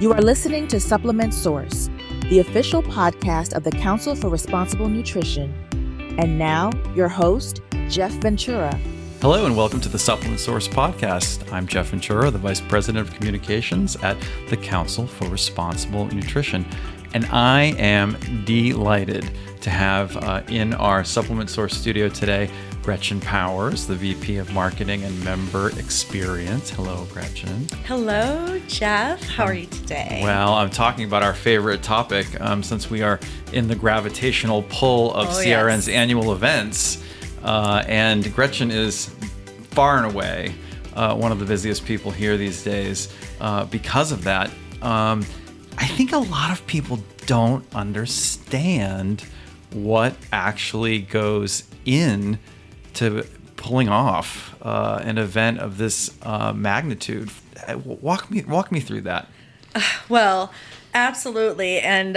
You are listening to Supplement Source, the official podcast of the Council for Responsible Nutrition. And now, your host, Jeff Ventura. Hello and welcome to the Supplement Source podcast. I'm Jeff Ventura, the Vice President of Communications at the Council for Responsible Nutrition. And I am delighted to have in our Supplement Source studio today, Gretchen Powers, the VP of Marketing and Member Experience. Hello, Gretchen. Hello, Jeff. How are you today? Well, I'm talking about our favorite topic since we are in the gravitational pull of CRN's annual events. And Gretchen is far and away one of the busiest people here these days. Because of that, I think a lot of people don't understand what actually goes in to pulling off an event of this magnitude. Walk me through that. Well, absolutely. And,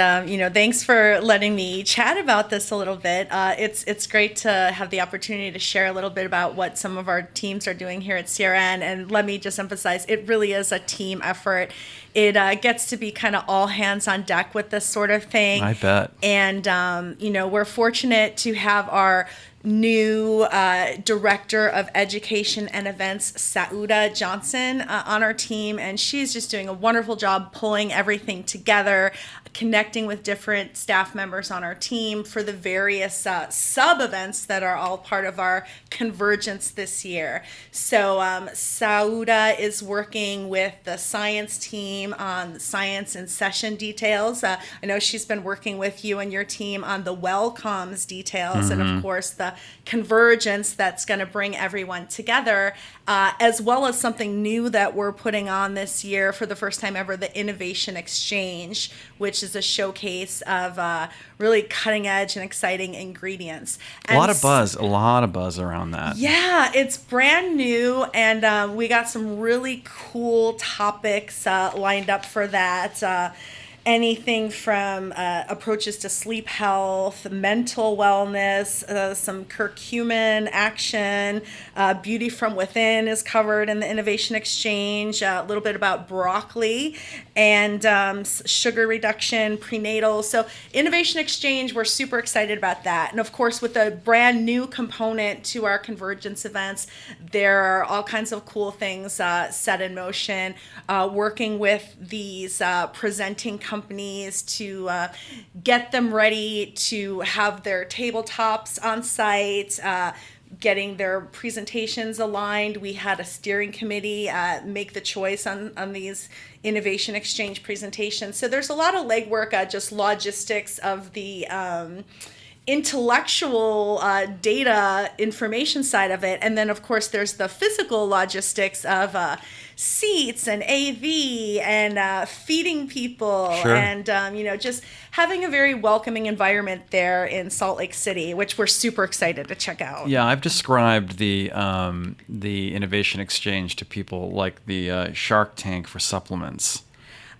thanks for letting me chat about this a little bit. It's great to have the opportunity to share a little bit about what some of our teams are doing here at CRN. And let me just emphasize, it really is a team effort. It gets to be kind of all hands on deck with this sort of thing. I bet. And, we're fortunate to have our new Director of Education and Events, Sauda Johnson, on our team. And she's just doing a wonderful job pulling everything together, connecting with different staff members on our team for the various sub-events that are all part of our Convergence this year. So Sauda is working with the science team on science and session details. I know she's been working with you and your team on the Welcomes details, and of course the Convergence that's going to bring everyone together, as well as something new that we're putting on this year for the first time ever, the Innovation Exchange, which is a showcase of really cutting edge and exciting ingredients. And a lot of buzz around that. Yeah, it's brand new, and we got some really cool topics lined up for that. Anything from approaches to sleep health, mental wellness, some curcumin action, beauty from within is covered in the Innovation Exchange, a little bit about broccoli, and sugar reduction, prenatal. So Innovation Exchange, we're super excited about that. And of course, with a brand new component to our Convergence events, there are all kinds of cool things set in motion, working with these presenting companies to get them ready to have their tabletops on site, getting their presentations aligned. We had a steering committee make the choice on these Innovation Exchange presentations. So there's a lot of legwork, just logistics of the intellectual data information side of it. And then, of course, there's the physical logistics of seats and AV and feeding people. Sure. And, just having a very welcoming environment there in Salt Lake City, which we're super excited to check out. Yeah, I've described the Innovation Exchange to people like the Shark Tank for supplements.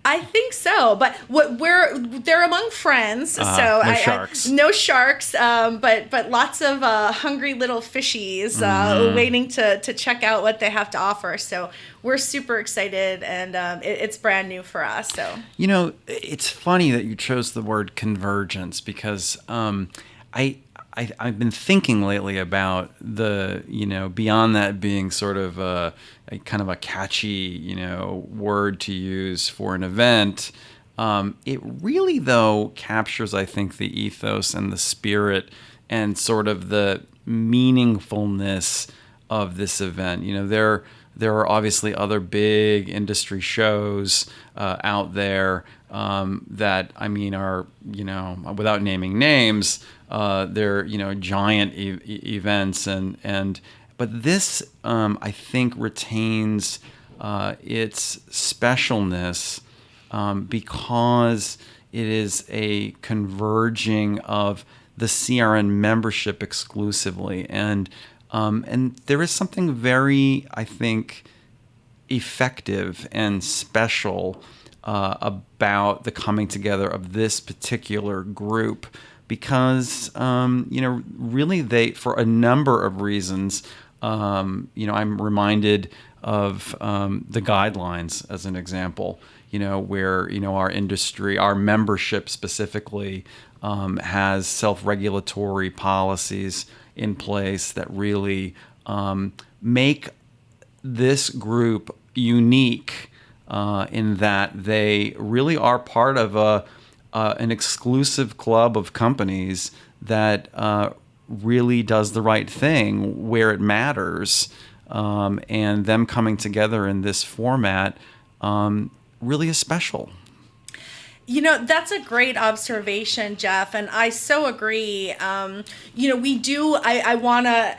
I think so, but they're among friends, sharks. No sharks, but lots of hungry little fishies waiting to check out what they have to offer. So we're super excited, and it's brand new for us. So it's funny that you chose the word convergence because I've been thinking lately about the, beyond that being sort of a kind of a catchy, word to use for an event. It really, though, captures, I think, the ethos and the spirit and sort of the meaningfulness of this event. There are obviously other big industry shows out there that, are, without naming names, they're, giant events but this, I think, retains its specialness because it is a converging of the CRN membership exclusively, and there is something very, I think, effective and special about the coming together of this particular group. Because, really they, for a number of reasons, I'm reminded of the guidelines as an example. where our industry, our membership specifically, has self-regulatory policies in place that really make this group unique in that they really are part of an exclusive club of companies that really does the right thing where it matters, and them coming together in this format really is special. That's a great observation, Jeff, and I so agree. I want to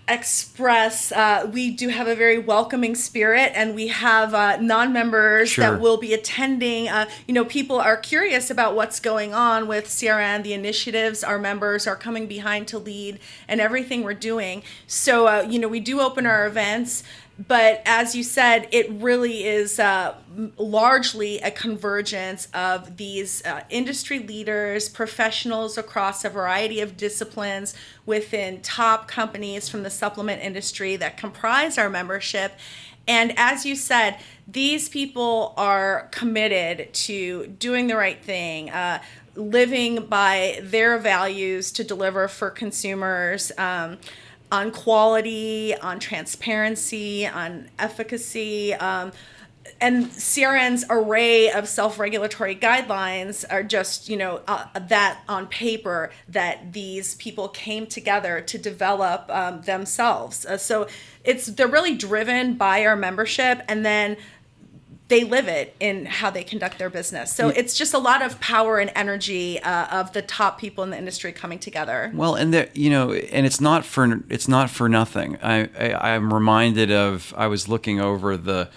express, we do have a very welcoming spirit, and we have non-members Sure. that will be attending. People are curious about what's going on with CRN, the initiatives our members are coming behind to lead, and everything we're doing. So, we do open our events. But as you said, it really is largely a convergence of these industry leaders, professionals across a variety of disciplines within top companies from the supplement industry that comprise our membership. And as you said, these people are committed to doing the right thing, living by their values to deliver for consumers, on quality, on transparency, on efficacy. And CRN's array of self-regulatory guidelines are just, that on paper that these people came together to develop themselves. So they're really driven by our membership, and then they live it in how they conduct their business. So it's just a lot of power and energy of the top people in the industry coming together. Well, and and it's not for nothing. I'm reminded of, I was looking over the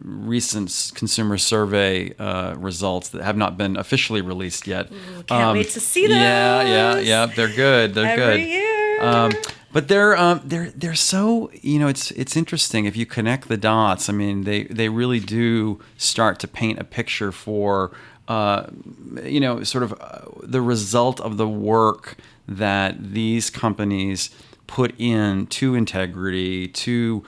recent consumer survey results that have not been officially released yet. Can't wait to see those. Yeah. They're good. They're good. Every year. But they're so, it's interesting if you connect the dots. I mean, they really do start to paint a picture for sort of the result of the work that these companies put in to integrity, to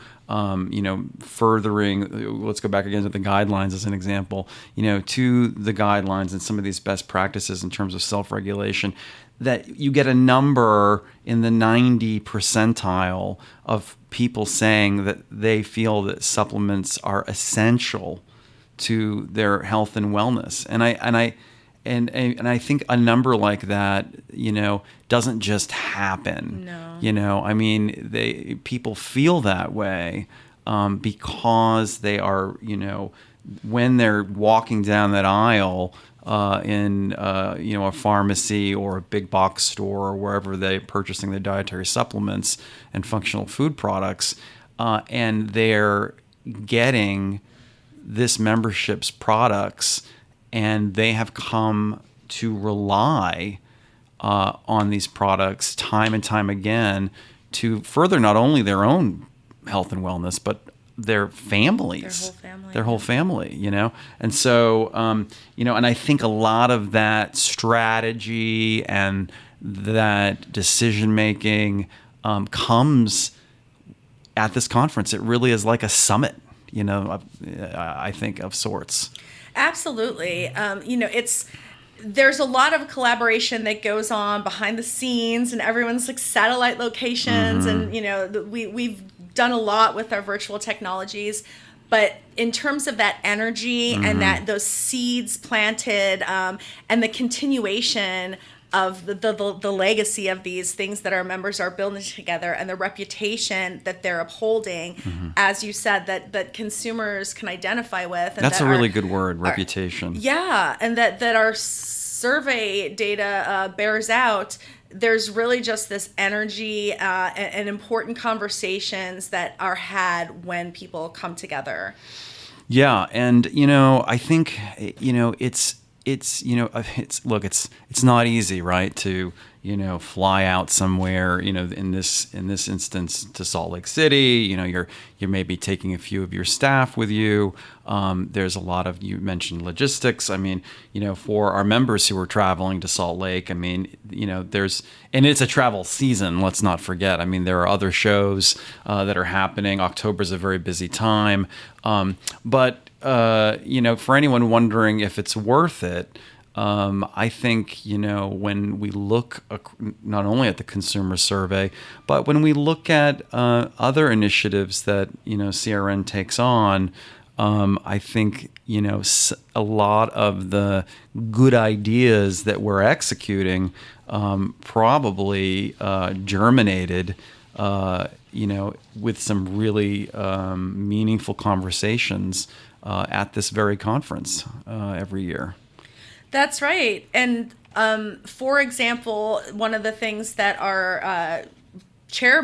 furthering, let's go back again to the guidelines as an example, to the guidelines and some of these best practices in terms of self-regulation, that you get a number in the 90 percentile of people saying that they feel that supplements are essential to their health and wellness. And I think a number like that, doesn't just happen. No. I mean, people feel that way because they are, when they're walking down that aisle in a pharmacy or a big box store or wherever they're purchasing their dietary supplements and functional food products, and they're getting this membership's products, and they have come to rely on these products time and time again to further not only their own health and wellness, but their families, their whole family, And so, and I think a lot of that strategy and that decision-making comes at this conference. It really is like a summit, I think, of sorts. Absolutely. There's a lot of collaboration that goes on behind the scenes, and everyone's like satellite locations, Mm-hmm. and we've done a lot with our virtual technologies. But in terms of that energy and that those seeds planted, and the continuation of the legacy of these things that our members are building together, and the reputation that they're upholding, as you said, that consumers can identify with. And that's a really good word, reputation. And that our survey data bears out. There's really just this energy and important conversations that are had when people come together. Yeah, and I think it's not easy, right, to fly out somewhere, in this instance to Salt Lake City. You may be taking a few of your staff with you. There's a lot of, you mentioned logistics. I mean, for our members who are traveling to Salt Lake, I mean, and it's a travel season, let's not forget. I mean, there are other shows that are happening. October is a very busy time. But for anyone wondering if it's worth it, I think, when we look not only at the consumer survey, but when we look at other initiatives that, CRN takes on, I think, a lot of the good ideas that we're executing probably germinated, with some really meaningful conversations at this very conference every year. That's right. And for example, one of the things that our Chair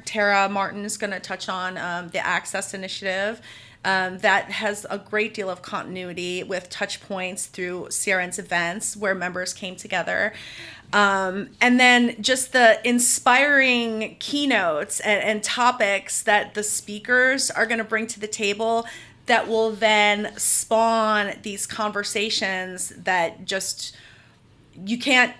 Tara Martin is going to touch on, the Access Initiative, that has a great deal of continuity with touch points through CRN's events where members came together. And then just the inspiring keynotes and topics that the speakers are going to bring to the table that will then spawn these conversations that just you can't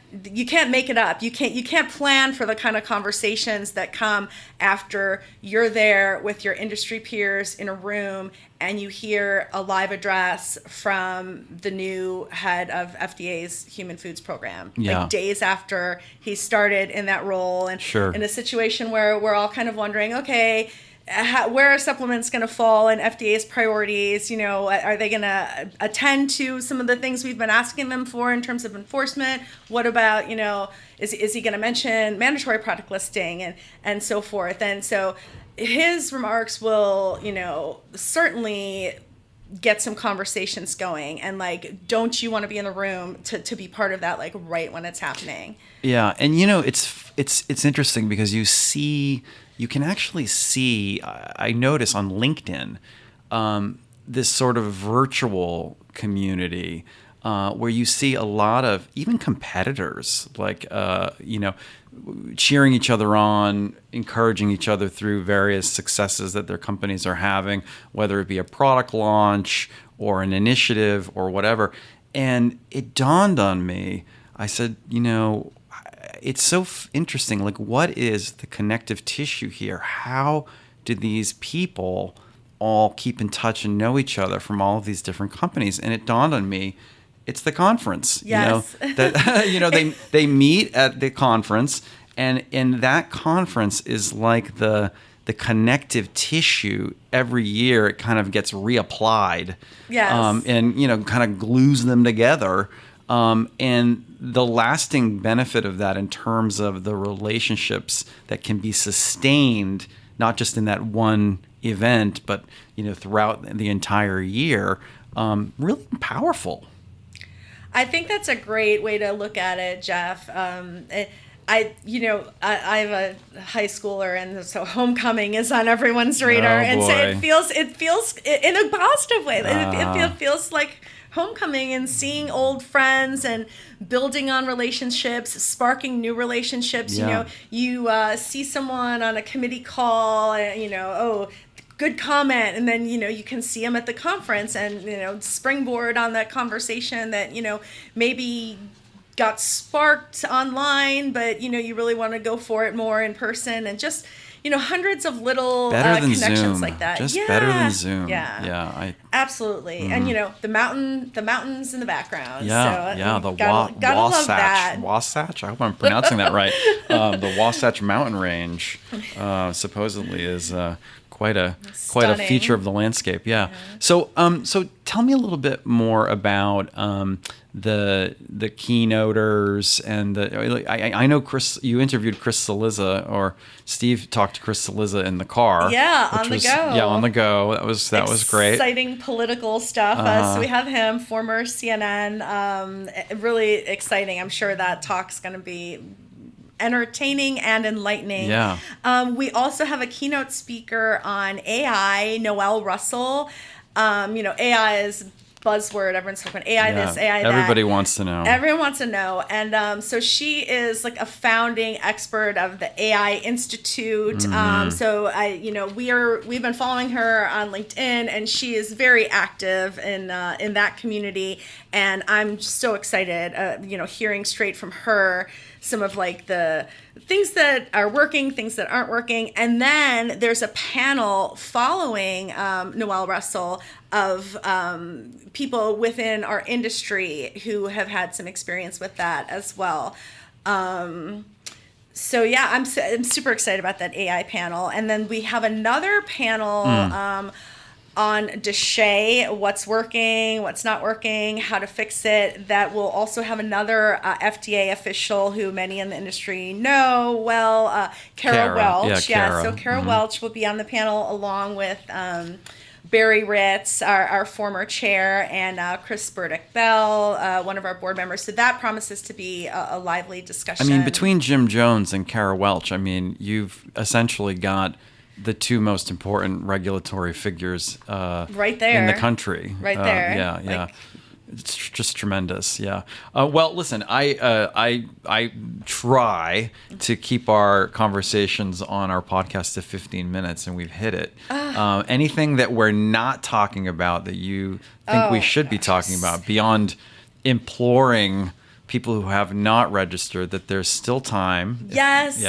make it up. You can't plan for the kind of conversations that come after you're there with your industry peers in a room and you hear a live address from the new head of FDA's Human Foods Program, like days after he started in that role, and in a situation where we're all kind of wondering, okay, where are supplements going to fall in FDA's priorities? Are they going to attend to some of the things we've been asking them for in terms of enforcement? What about, is he going to mention mandatory product listing and so forth? And so his remarks will, certainly get some conversations going. And don't you want to be in the room to be part of that, right when it's happening? Yeah. And, it's interesting because you can actually see, I notice on LinkedIn, this sort of virtual community where you see a lot of even competitors, cheering each other on, encouraging each other through various successes that their companies are having, whether it be a product launch or an initiative or whatever. And it dawned on me, I said, it's so interesting. What is the connective tissue here? How do these people all keep in touch and know each other from all of these different companies? And it dawned on me, it's the conference. Yes. That they meet at the conference, and that conference is like the connective tissue. Every year it kind of gets reapplied. Yes. And kind of glues them together. And the lasting benefit of that in terms of the relationships that can be sustained, not just in that one event, but throughout the entire year, really powerful. I think that's a great way to look at it, Jeff. I have a high schooler, and so homecoming is on everyone's radar, and so it feels in a positive way. It feels like homecoming and seeing old friends and building on relationships, sparking new relationships. Yeah. You see someone on a committee call, good comment, and then you can see them at the conference and springboard on that conversation that maybe got sparked online, but you really want to go for it more in person, and just hundreds of little connections Zoom. Like that. Just better than Zoom. Yeah. Absolutely. And the mountains in the background. Yeah, so, gotta love that. Wasatch. I hope I'm pronouncing that right. The Wasatch Mountain Range supposedly is quite a feature of the landscape. Yeah. So tell me a little bit more about the keynoters and I know Chris. You interviewed Chris Cillizza, or Steve talked to Chris Cillizza in the car. Yeah, on the go. Yeah, on the go. That was great. Exciting political stuff. So we have him, former CNN. Really exciting. I'm sure that talk's going to be entertaining and enlightening. Yeah. We also have a keynote speaker on AI, Noelle Russell. AI is buzzword. Everyone's talking about AI this, AI that. Everybody wants to know. Everyone wants to know. And so she is a founding expert of the AI Institute. Mm-hmm. So we've been following her on LinkedIn, and she is very active in that community. And I'm so excited, hearing straight from her some of like the things that are working, things that aren't working. And then there's a panel following Noelle Russell of people within our industry who have had some experience with that as well. So yeah, I'm super excited about that AI panel. And then we have another panel on DSHEA, what's working, what's not working, how to fix it. That will also have another FDA official who many in the industry know well, Kara Welch. Kara. So Kara Welch will be on the panel along with Barry Ritz, our former chair, and Chris Burdick-Bell, one of our board members. So that promises to be a lively discussion. I mean, between Jim Jones and Kara Welch, I mean, you've essentially got the two most important regulatory figures right there in the country. Right there. Yeah. It's just tremendous. Yeah. Well, listen, I try to keep our conversations on our podcast to 15 minutes, and we've hit it. Anything that we're not talking about that you think we should be talking about beyond imploring people who have not registered that there's still time? Yes.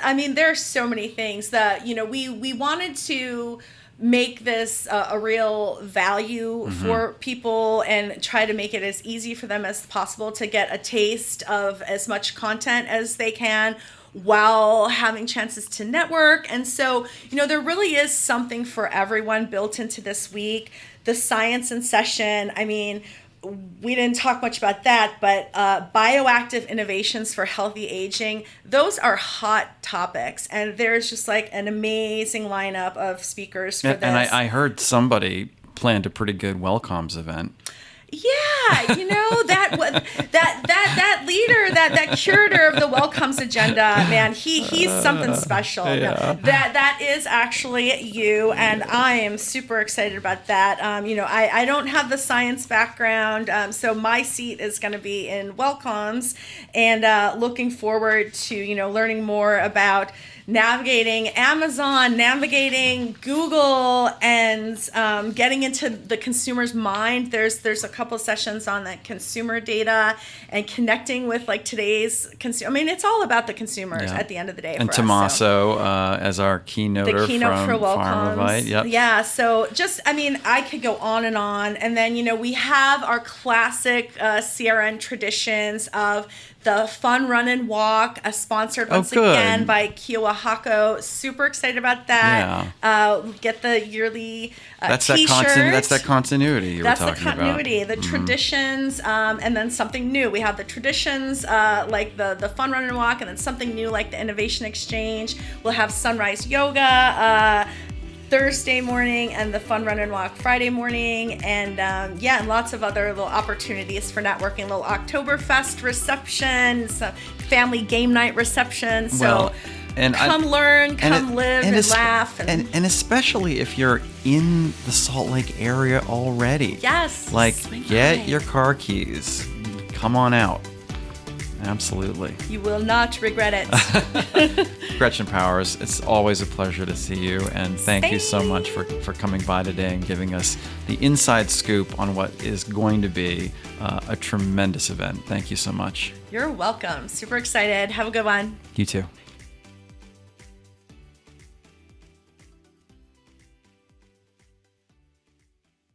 I mean, there's so many things that, we wanted to make this a real value for people and try to make it as easy for them as possible to get a taste of as much content as they can while having chances to network. And so, there really is something for everyone built into this week. The science in session, I mean, we didn't talk much about that, but bioactive innovations for healthy aging, those are hot topics. And there's just like an amazing lineup of speakers for this. And I heard somebody planned a pretty good Wellcomes event. Yeah, that leader, that curator of the Wellcomes agenda, man, he's something special. Yeah. No, that is actually you, and I am super excited about that. I don't have the science background, so my seat is going to be in Wellcomes, and looking forward to learning more about navigating Amazon, navigating Google, and getting into the consumer's mind. There's a couple sessions on that consumer data and connecting with like today's consumer. I mean, it's all about the consumers at the end of the day. And for Tommaso us, as our keynoter, the keynote from for Wellcomes. Pharmavite. Yep. Yeah. So I could go on. And then, we have our classic CRN traditions of the Fun Run and Walk, sponsored once again by Kiowa Hako. Super excited about that. Yeah. Get the yearly That's t-shirt. That's that continuity you were talking about. That's the continuity, the traditions, and then something new. We have the traditions like the Fun Run and Walk, and then something new like the Innovation Exchange. We'll have Sunrise Yoga Thursday morning and the Fun Run and Walk Friday morning, and and lots of other little opportunities for networking, little Oktoberfest reception, some family game night reception. So come learn, come live, and laugh. And especially if you're in the Salt Lake area already. Yes. Get your car keys. Come on out. Absolutely. You will not regret it. Gretchen Powers, it's always a pleasure to see you, and thank you so much for coming by today and giving us the inside scoop on what is going to be a tremendous event. Thank you so much. You're welcome. Super excited. Have a good one. You too.